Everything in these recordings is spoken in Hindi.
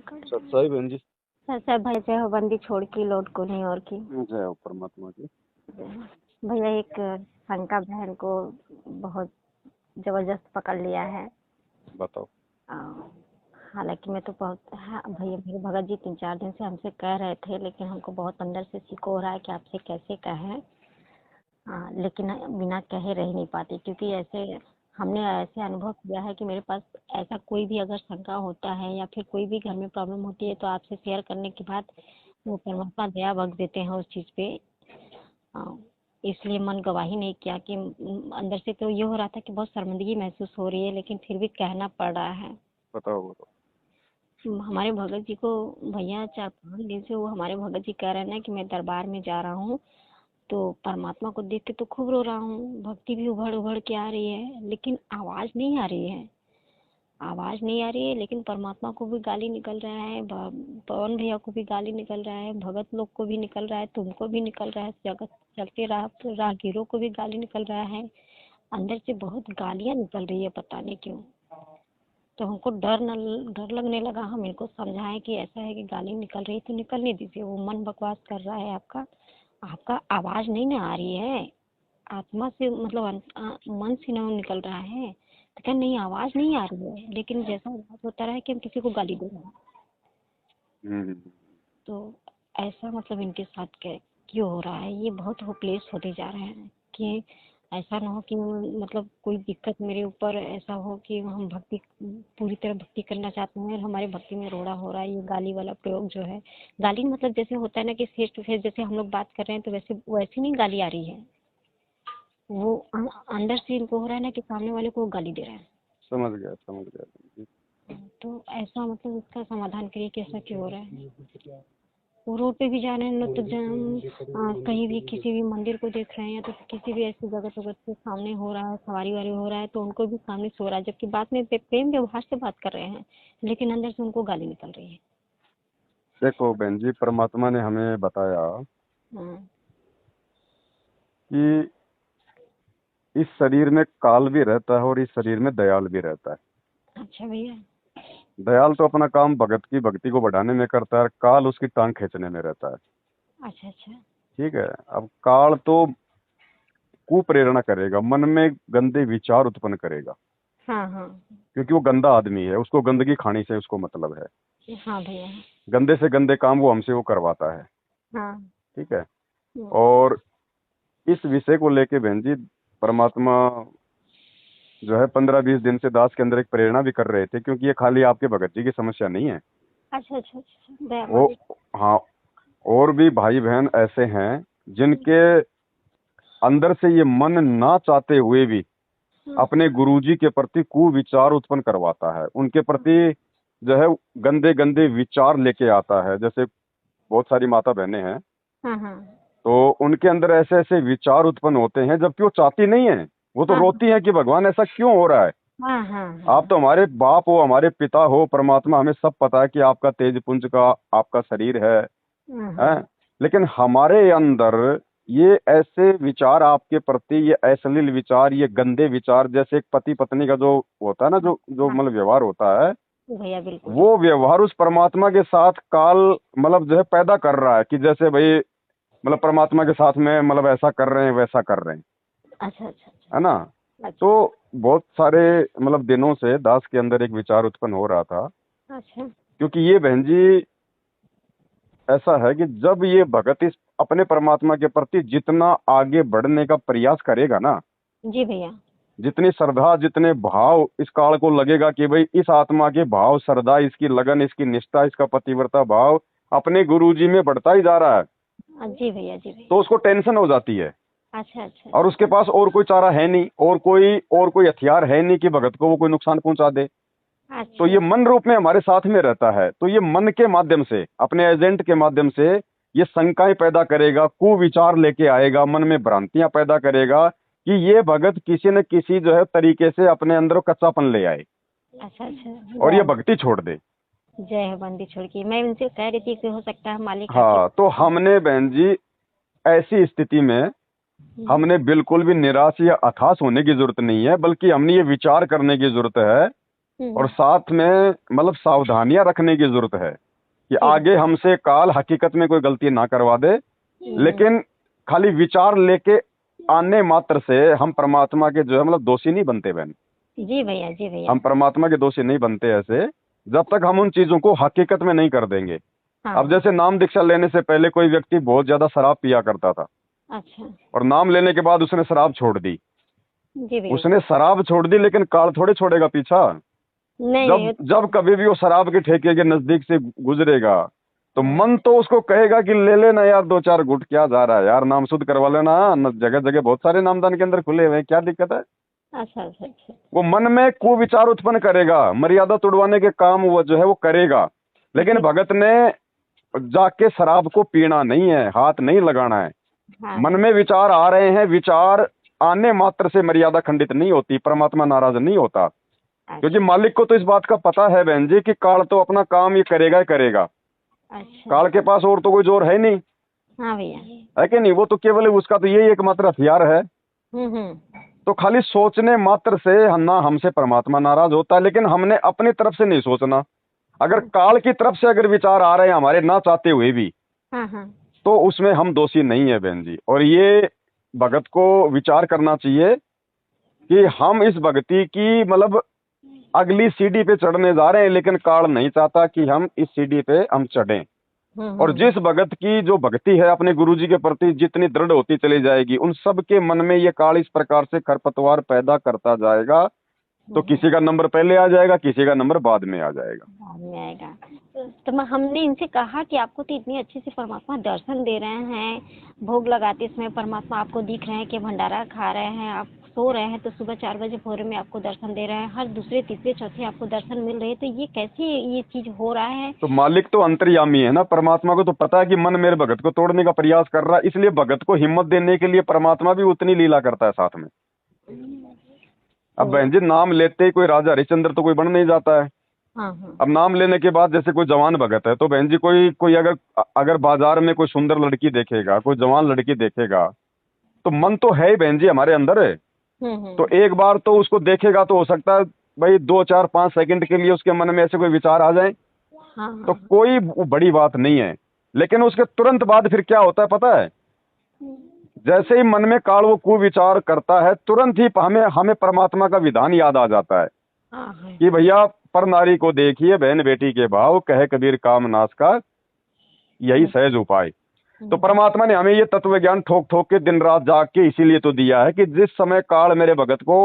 सत्साई बहन जी। सच्चा भाई जय हो, बंदी छोड़ की लौट को नहीं और की। जय हो परमात्मा की। भैया एक शंका बहन को बहुत जबरदस्त पकड़ लिया है। बताओ। हालांकि मैं तो बहुत भैया मेरे भगत जी 3-4 दिन से हमसे कह रहे थे, लेकिन हमको बहुत अंदर से सिको हो रहा है कि आपसे कैसे कहें। लेकिन बिना कहे रह नहीं पाती, क्योंकि ऐसे हमने ऐसे अनुभव किया है कि मेरे पास ऐसा कोई भी अगर शंका होता है या फिर कोई भी घर में प्रॉब्लम होती है तो आपसे शेयर करने के बाद वो परमात्मा दया बख्श देते हैं उस चीज़ पे। इसलिए मन गवाही नहीं किया कि अंदर से तो ये हो रहा था कि बहुत शर्मिंदगी महसूस हो रही है, लेकिन फिर भी कहना पड़ रहा है। बताओ। हमारे भगत जी को भैया 4-5 दिन से वो हमारे भगत जी कह रहे हैं ना कि मैं दरबार में जा रहा हूँ तो परमात्मा को देख के तो खूब रो रहा हूँ, भक्ति भी उभड़ उभड़ के आ रही है, लेकिन आवाज नहीं आ रही है। लेकिन परमात्मा को भी गाली निकल रहा है, पवन भैया को भी गाली निकल रहा है, भगत लोग को भी निकल रहा है, तुमको भी निकल रहा है, जगत चलते राहगीरों को भी गाली निकल रहा है। अंदर से बहुत गालियां निकल रही है, पता नहीं क्यों। तो हमको डर लगने लगा। हम इनको समझाएं कि ऐसा है कि गाली निकल रही तो निकलने दीजिए, वो मन बकवास कर रहा है आपका आवाज नहीं ना आ रही है, आत्मा से मतलब मन से ना निकल रहा है। तो क्या नहीं, आवाज नहीं आ रही है, लेकिन जैसा आवाज होता रहा है कि हम किसी को गाली दे रहे हैं। तो ऐसा मतलब इनके साथ क्यों हो रहा है, ये बहुत होपलेस होते जा रहे हैं कि ऐसा ना हो कि मतलब कोई दिक्कत मेरे ऊपर ऐसा हो कि हम भक्ति पूरी तरह भक्ति करना चाहते हैं और हमारे भक्ति में रोड़ा हो रहा है। ये गाली वाला प्रयोग जो है, गाली मतलब जैसे होता है ना कि फेस टू फेस जैसे हम लोग बात कर रहे हैं तो वैसी नहीं गाली आ रही है, वो अंदर से इनको हो रहा है ना कि सामने वाले को गाली दे रहे हैं। समझ गया। तो ऐसा मतलब इसका समाधान करिए कि ऐसा क्यों हो रहा है। वो रोड पे भी जा रहे हैं ना तो कहीं भी किसी भी मंदिर को देख रहे हैं या तो किसी भी ऐसी जगह के सामने हो रहा है, सवारी वारी हो रहा है तो उनको भी सामने से हो रहा है, जबकि बात में प्रेम व्यवहार से बात कर रहे हैं, लेकिन अंदर से उनको गाली निकल रही है। देखो बहन जी, परमात्मा ने हमें बताया कि इस शरीर में काल भी रहता है और इस शरीर में दयाल भी रहता है। अच्छा भैया। दयाल तो अपना काम भगत की भक्ति को बढ़ाने में करता है, काल उसकी टांग खींचने में रहता है। अच्छा। ठीक है। अब काल तो कुप्रेरणा करेगा, मन में गंदे विचार उत्पन्न करेगा। हाँ। क्योंकि वो गंदा आदमी है, उसको गंदगी खाने से उसको मतलब है। हाँ भैया। गंदे से गंदे काम वो हमसे वो करवाता है। हाँ। ठीक है। और इस विषय को लेके बहन जी, परमात्मा जो है 15-20 दिन से दास के अंदर एक प्रेरणा भी कर रहे थे, क्योंकि ये खाली आपके भगत जी की समस्या नहीं है। अच्छा। वो हाँ, और भी भाई बहन ऐसे हैं जिनके अंदर से ये मन ना चाहते हुए भी अपने गुरुजी के प्रति कुविचार उत्पन्न करवाता है, उनके प्रति जो है गंदे गंदे विचार लेके आता है। जैसे बहुत सारी माता बहनें हैं, तो उनके अंदर ऐसे ऐसे विचार उत्पन्न होते हैं, जबकि वो चाहती नहीं है, वो तो रोती है कि भगवान ऐसा क्यों हो रहा है। आप तो हमारे बाप हो, हमारे पिता हो, परमात्मा, हमें सब पता है कि आपका तेज पुंज का आपका शरीर है। लेकिन हमारे अंदर ये ऐसे विचार आपके प्रति, ये अश्लील विचार, ये गंदे विचार, जैसे एक पति पत्नी का जो होता है ना, जो मतलब व्यवहार होता है, भैया बिल्कुल वो व्यवहार उस परमात्मा के साथ काल मतलब जो है पैदा कर रहा है कि जैसे भाई मतलब परमात्मा के साथ में मतलब ऐसा कर रहे हैं वैसा कर रहे हैं। अच्छा। है ना। तो बहुत सारे मतलब दिनों से दास के अंदर एक विचार उत्पन्न हो रहा था। अच्छा। क्योंकि ये बहन जी ऐसा है कि जब ये भगत इस अपने परमात्मा के प्रति जितना आगे बढ़ने का प्रयास करेगा ना, जी भैया, जितनी श्रद्धा, जितने भाव इस काल को लगेगा कि भाई इस आत्मा के भाव, श्रद्धा, इसकी लगन, इसकी निष्ठा, इसका पतिव्रता भाव अपने गुरुजी में बढ़ता ही जा रहा है। जी भैया। तो उसको टेंशन हो जाती है। अच्छा। और उसके पास और कोई चारा है नहीं, और कोई हथियार है नहीं कि भगत को वो कोई नुकसान पहुंचा दे। अच्छा। तो ये मन रूप में हमारे साथ में रहता है, तो ये मन के माध्यम से, अपने एजेंट के माध्यम से ये शंकाएं पैदा करेगा, कुविचार लेके आएगा, मन में भ्रांतियां पैदा करेगा कि ये भगत किसी न किसी जो है तरीके से अपने अंदर कच्चापन ले आए। अच्छा। और ये भक्ति छोड़ दे। जय हो बंदी छोड़ की। मैं उनसे कह रही थी कि हो सकता है मालिक। हाँ, तो हमने बहन जी ऐसी स्थिति में हमने बिल्कुल भी निराश या हताश होने की जरूरत नहीं है, बल्कि हमने ये विचार करने की जरूरत है और साथ में मतलब सावधानियां रखने की जरूरत है कि आगे हमसे काल हकीकत में कोई गलती ना करवा दे। लेकिन खाली विचार लेके आने मात्र से हम परमात्मा के जो है मतलब दोषी नहीं बनते बहन। जी भैया, जी भैया। हम परमात्मा के दोषी नहीं बनते ऐसे, जब तक हम उन चीजों को हकीकत में नहीं कर देंगे। हाँ। अब जैसे नाम दीक्षा लेने से पहले कोई व्यक्ति बहुत ज्यादा शराब पिया करता था, अच्छा। और नाम लेने के बाद उसने शराब छोड़ दी। जी भैया। उसने शराब छोड़ दी, लेकिन काल थोड़े छोड़ेगा पीछा। नहीं। जब जब कभी भी वो शराब के ठेके के नजदीक से गुजरेगा तो मन तो उसको कहेगा कि ले लेना यार, 2-4 घुट, क्या जा रहा है यार, नाम शुद्ध करवा लेना। जगह जगह बहुत सारे नामदान के अंदर खुले हुए हैं, क्या दिक्कत है। अच्छा, अच्छा, अच्छा। वो मन में कुविचार उत्पन्न करेगा, मर्यादा तोड़वाने के काम वो जो है वो करेगा। लेकिन भगत ने जाके शराब को पीना नहीं है, हाथ नहीं लगाना है। हाँ। मन में विचार आ रहे हैं, विचार आने मात्र से मर्यादा खंडित नहीं होती, परमात्मा नाराज नहीं होता। क्योंकि मालिक को तो इस बात का पता है बहन जी कि काल तो अपना काम ये करेगा ही करेगा। अच्छा। काल के पास और तो कोई जोर है नहीं। हाँ भैया। है कि नहीं, वो तो केवल उसका तो यही एकमात्र हथियार है। तो खाली सोचने मात्र से ना हमसे परमात्मा नाराज होता है, लेकिन हमने अपनी तरफ से नहीं सोचना। अगर काल की तरफ से अगर विचार आ रहे हैं हमारे ना चाहते हुए भी, तो उसमें हम दोषी नहीं है बहन जी। और ये भगत को विचार करना चाहिए कि हम इस भक्ति की मतलब अगली सीढ़ी पे चढ़ने जा रहे हैं, लेकिन काल नहीं चाहता कि हम इस सीढ़ी पे हम चढ़ें। और जिस भगत की जो भक्ति है अपने गुरुजी के प्रति जितनी दृढ़ होती चली जाएगी, उन सब के मन में ये काल इस प्रकार से खरपतवार पैदा करता जाएगा। तो किसी का नंबर पहले आ जाएगा, किसी का नंबर बाद में आ जाएगा। बाद में आएगा। तो हमने इनसे कहा कि आपको तो इतनी अच्छे से परमात्मा दर्शन दे रहे हैं, भोग लगाते समय परमात्मा आपको दिख रहे हैं कि भंडारा खा रहे हैं, आप सो रहे हैं तो सुबह 4 बजे भोर में आपको दर्शन दे रहे हैं, हर दूसरे तीसरे चौथे आपको दर्शन मिल रहे हैं, तो ये कैसे ये चीज हो रहा है। तो मालिक तो अंतर्यामी है ना, परमात्मा को तो पता है कि मन मेरे भगत को तोड़ने का प्रयास कर रहा है, इसलिए भगत को हिम्मत देने के लिए परमात्मा भी उतनी लीला करता है साथ में। अब बहन जी नाम लेते ही कोई राजा हरिश्चंद्र तो कोई बन नहीं जाता है। अब नाम लेने के बाद जैसे कोई जवान भगत है, तो बहन जी कोई कोई अगर अगर बाजार में कोई सुंदर लड़की देखेगा, कोई जवान लड़की देखेगा, तो मन तो है ही बहन जी हमारे अंदर है। तो एक बार तो उसको देखेगा तो हो सकता है भाई 2-4-5 सेकंड के लिए उसके मन में ऐसे कोई विचार आ जाए, तो कोई बड़ी बात नहीं है। लेकिन उसके तुरंत बाद फिर क्या होता है पता है, जैसे ही मन में काल वो कुविचार करता है, तुरंत ही हमें परमात्मा का विधान याद आ जाता है कि भैया पर नारी को देखिए बहन बेटी के भाव, कहे कबीर काम नाश का यही सहज उपाय। तो परमात्मा ने हमें ये तत्व ज्ञान ठोक ठोक के दिन रात जाग के इसीलिए तो दिया है कि जिस समय काल मेरे भगत को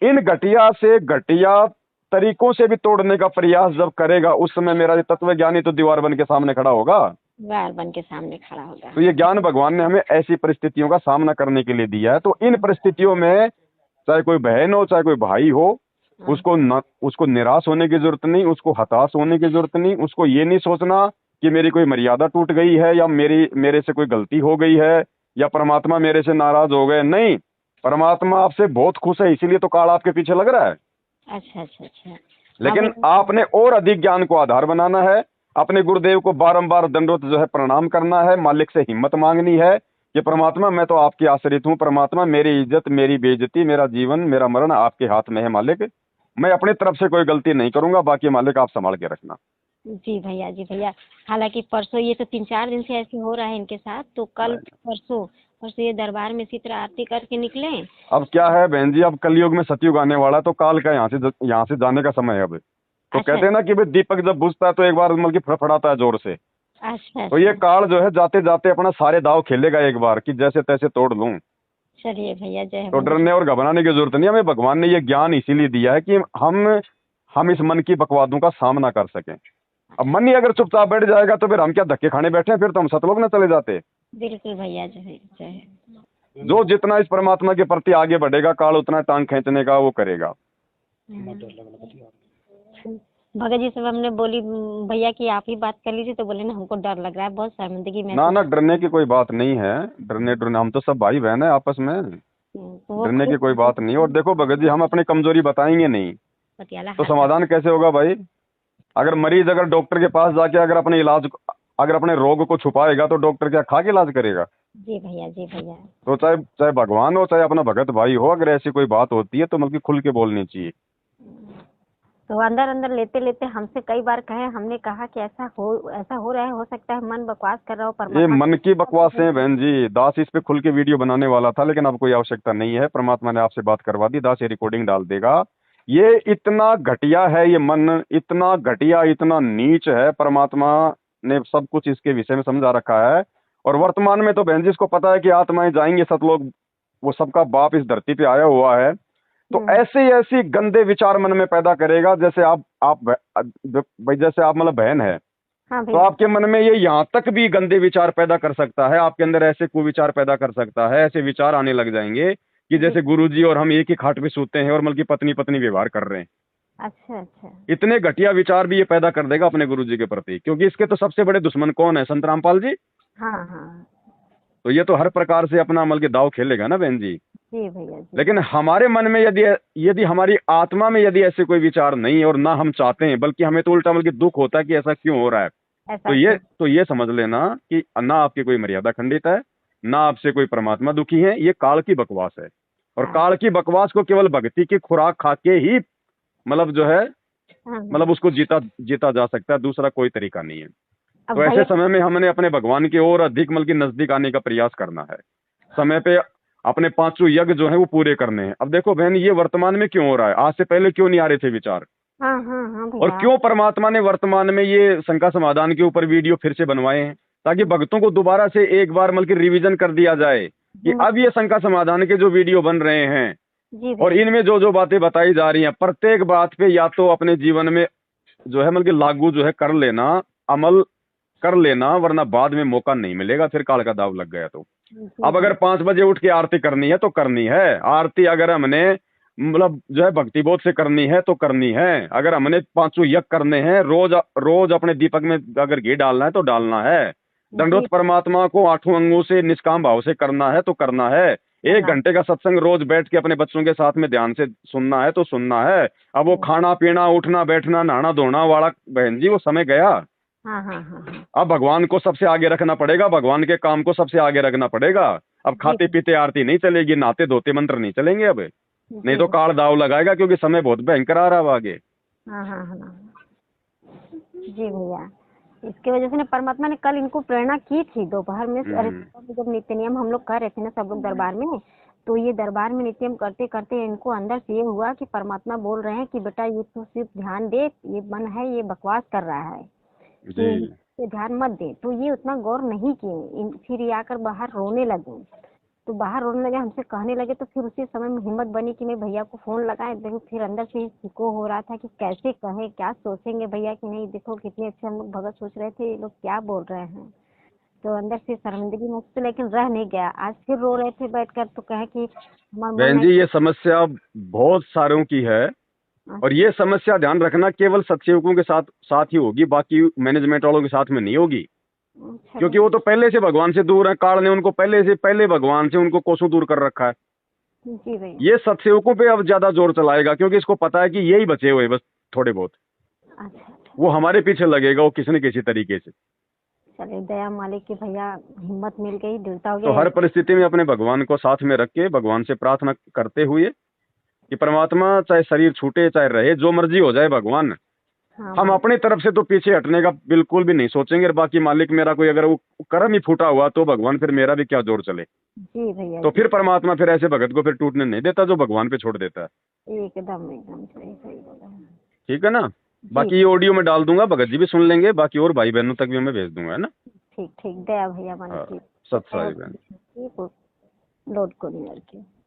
इन घटिया से घटिया तरीकों से भी तोड़ने का प्रयास जब करेगा, उस समय मेरा ये तत्व ज्ञानी तो दीवार बन के सामने खड़ा होगा। दीवार बन के सामने खड़ा होगा। तो ये ज्ञान भगवान ने हमें ऐसी परिस्थितियों का सामना करने के लिए दिया है। तो इन परिस्थितियों में चाहे कोई बहन हो चाहे कोई भाई हो, उसको निराश होने की जरूरत नहीं, उसको हताश होने की जरूरत नहीं। उसको ये नहीं सोचना कि मेरी कोई मर्यादा टूट गई है, या मेरे से कोई गलती हो गई है, या परमात्मा मेरे से नाराज हो गए। नहीं, परमात्मा आपसे बहुत खुश है, इसीलिए तो काल आपके पीछे लग रहा है। अच्छा, अच्छा, अच्छा। लेकिन आपने और अधिक ज्ञान को आधार बनाना है, अपने गुरुदेव को बारंबार दंडवत जो है प्रणाम करना है, मालिक से हिम्मत मांगनी है कि परमात्मा मैं तो आपकी आश्रित हूँ, परमात्मा मेरी इज्जत मेरी बेइज्जती मेरा जीवन मेरा मरण आपके हाथ में है मालिक, मैं अपनी तरफ से कोई गलती नहीं करूंगा, बाकी मालिक आप संभाल के रखना। जी भैया, जी भैया। हालांकि परसों ये तो 3-4 दिन से ऐसे हो रहा है इनके साथ, तो कल परसों ये दरबार में इसी तरह आरती करके निकले। अब क्या है बहन जी, अब कलयुग में सतयुग आने वाला है, तो काल का यहाँ से जाने का समय है अब। तो कहते हैं ना कि भाई दीपक जब बुझता है तो एक बार मतलब कि फड़फड़ाता है जोर से। अच्छा। तो ये काल जो है जाते जाते अपना सारे दाव खेलेगा एक बार कि जैसे तैसे तोड़ लूं। चलिए भैया, जय। तो डरने और घबराने की जरूरत नहीं, हमें भगवान ने ये ज्ञान इसीलिए दिया है कि हम इस मन की बकवादों का सामना कर सकें। अब मन ही अगर चुपचाप बैठ जाएगा तो फिर हम क्या धक्के खाने बैठे हैं, फिर तो हम सतलोक न चले जाते। बिल्कुल भैया, जय जय। जो जितना इस परमात्मा के प्रति आगे बढ़ेगा, काल उतना टांग खींचने का वो करेगा। भगत जी से हमने बोली भैया कि आप ही बात कर लीजिए, तो बोले ना हमको डर लग रहा है, बहुत शर्मिंदगी में। ना डरने की कोई बात नहीं है, डरने हम तो सब भाई बहन है आपस में, डरने की कोई बात नहीं। और देखो भगत जी, हम अपनी कमजोरी बताएंगे नहीं तो समाधान कैसे होगा भाई। अगर मरीज अगर डॉक्टर के पास जाके अगर अपने रोग को छुपाएगा तो डॉक्टर क्या खा के इलाज करेगा। जी भैया, जी भैया। तो चाहे भगवान हो चाहे अपना भगत भाई हो, अगर ऐसी कोई बात होती है तो मतलब खुल के बोलनी चाहिए। तो अंदर अंदर लेते लेते हमसे कई बार कहे, हमने कहा कि ऐसा हो रहा है, हो सकता है मन बकवास कर रहा हो, ये परमात्मा मन की बकवासें हैं बहन जी। दास इस पे खुल के वीडियो बनाने वाला था, लेकिन अब कोई आवश्यकता नहीं है। परमात्मा ने आपसे बात करवा दी, दास ये रिकॉर्डिंग डाल देगा। ये इतना घटिया है, ये मन इतना घटिया, इतना नीच है। परमात्मा ने सब कुछ इसके विषय में समझा रखा है। और वर्तमान में तो बहन जी इसको पता है कि आत्माएं जाएंगे सतलोक, वो सबका बाप इस धरती पे आया हुआ है। तो ऐसे ऐसी गंदे विचार मन में पैदा करेगा, जैसे आप भाई, जैसे आप मतलब बहन है, हाँ तो भैया। आपके मन में ये यहाँ तक भी गंदे विचार पैदा कर सकता है, आपके अंदर ऐसे कुविचार पैदा कर सकता है, ऐसे विचार आने लग जाएंगे कि जैसे गुरुजी और हम एक ही खाट पे सोते हैं और मतलब पत्नी पत्नी व्यवहार कर रहे हैं। अच्छा अच्छा। इतने घटिया विचार भी ये पैदा कर देगा अपने गुरुजी के प्रति, क्योंकि इसके तो सबसे बड़े दुश्मन कौन है? संत रामपाल जी। हाँ हाँ। तो ये तो हर प्रकार से अपना मतलब दाव खेलेगा ना बहन जी। जी भैया जी। लेकिन हमारे मन में यदि यदि हमारी आत्मा में यदि ऐसे कोई विचार नहीं है और ना हम चाहते हैं, बल्कि हमें तो उल्टा मतलब दुख होता है कि ऐसा क्यों हो रहा है, ऐसा तो ये समझ लेना कि ना आपकी कोई मर्यादा खंडित है, ना आपसे कोई परमात्मा दुखी है। ये काल की बकवास है। और हाँ काल की बकवास को केवल भक्ति की खुराक खा के ही मतलब जो है हाँ। मतलब उसको जीता जीता जा सकता है, दूसरा कोई तरीका नहीं है। अब तो ऐसे भैया। समय में हमने अपने भगवान की ओर अधिक मतलब नजदीक आने का प्रयास करना है। समय पे अपने पांचों यज्ञ जो है वो पूरे करने हैं। अब देखो बहन, ये वर्तमान में क्यों हो रहा है? आज से पहले क्यों नहीं आ रहे थे विचार? हाँ हाँ हाँ और भैया। क्यों परमात्मा ने वर्तमान में ये शंका समाधान के ऊपर वीडियो फिर से बनवाए हैं? ताकि भक्तों को दोबारा से एक बार मतलब रिवीजन कर दिया जाए कि अब ये शंका समाधान के जो वीडियो बन रहे हैं जी और भैया। इनमें जो जो बातें बताई जा रही हैं, प्रत्येक बात पे या तो अपने जीवन में जो है मतलब लागू जो है कर लेना, अमल कर लेना, वरना बाद में मौका नहीं मिलेगा, फिर काल का दाव लग गया तो। जी अब अगर भैया। 5 बजे उठ के आरती करनी है तो करनी है। आरती अगर हमने मतलब जो है भक्ति बोध से करनी है तो करनी है। अगर हमने पांचों यज्ञ करने हैं, रोज रोज अपने दीपक में अगर घी डालना है तो डालना है। दंडोत परमात्मा को 8 अंगों से निष्काम भाव से करना है तो करना है। 1 घंटे का सत्संग रोज बैठ के अपने बच्चों के साथ में ध्यान से सुनना है तो सुनना है। अब वो खाना पीना, उठना बैठना, नहाना धोना वाला बहन जी वो समय गया। हाँ हाँ हाँ हाँ। अब भगवान को सबसे आगे रखना पड़ेगा, भगवान के काम को सबसे आगे रखना पड़ेगा। अब खाते पीते आरती नहीं चलेगी, नहाते धोते मंत्र नहीं चलेंगे अब, नहीं तो काल दाव लगाएगा, क्योंकि समय बहुत भयंकर आ रहा है अब आगे। हाँ हाँ हाँ। जी भैया। इसकी वजह से ना परमात्मा ने कल इनको प्रेरणा की थी दोपहर में। अरे जब नित्य नियम हम लोग कर रहे थे ना सब लोग दरबार में, तो ये दरबार में नित्य नियम करते करते इनको अंदर से ये हुआ कि परमात्मा बोल रहे हैं कि बेटा ये तो सिर्फ ध्यान दे, ये मन है ये बकवास कर रहा है, कि ये ध्यान मत दे। तो ये उतना गौर नहीं किए। फिर ये आकर बाहर रोने लगे। तो बाहर रोने लगे, हमसे कहने लगे। तो फिर उसी समय में हिम्मत बनी कि मैं भैया को फोन लगाए। देखो फिर अंदर से को हो रहा था कि कैसे कहे, क्या सोचेंगे भैया कि नहीं, देखो कितने अच्छे हम लोग भगत सोच रहे थे, ये लोग क्या बोल रहे हैं। तो अंदर से शर्मिंदगी मुझसे लेकिन रह नहीं गया। आज फिर रो रहे थे बैठकर, तो कहे कि बहन जी ये समस्या बहुत सारों की है। और ये समस्या ध्यान रखना केवल सत्सेवकों के साथ साथ ही होगी, बाकी मैनेजमेंट वालों के साथ में नहीं होगी। क्योंकि वो तो पहले से भगवान से दूर है। काल ने उनको पहले भगवान से उनको कोसों दूर कर रखा है। जी भैया। ये सत्सेवकों पे अब ज्यादा जोर चलाएगा, क्योंकि इसको पता है कि यही बचे हुए बस थोड़े बहुत। अच्छा। वो हमारे पीछे लगेगा वो किसी न किसी तरीके से। चलिए दया मालिक की भैया हिम्मत मिल गई, दिलता हो तो गया। हर परिस्थिति में अपने भगवान को साथ में रख के भगवान से प्रार्थना करते हुए कि परमात्मा चाहे शरीर छूटे चाहे रहे, जो मर्जी हो जाए भगवान, हम अपनी तरफ से तो पीछे हटने का बिल्कुल भी नहीं सोचेंगे। और बाकी मालिक मेरा कोई अगर वो कर्म ही फूटा हुआ तो भगवान फिर मेरा भी क्या जोर चले। जी भैया। तो फिर परमात्मा फिर ऐसे भगत को फिर टूटने नहीं देता जो भगवान पे छोड़ देता है। एकदम एकदम सही सही बोला। ठीक है ना? बाकी ये ऑडियो में डाल दूंगा, भगत जी भी सुन लेंगे, बाकी और भाई बहनों तक भी मैं भेज दूंगा, है ना? ठीक ठीक। दया भैया मालिक की। सत साई बहन। लोड को नहीं लड़के।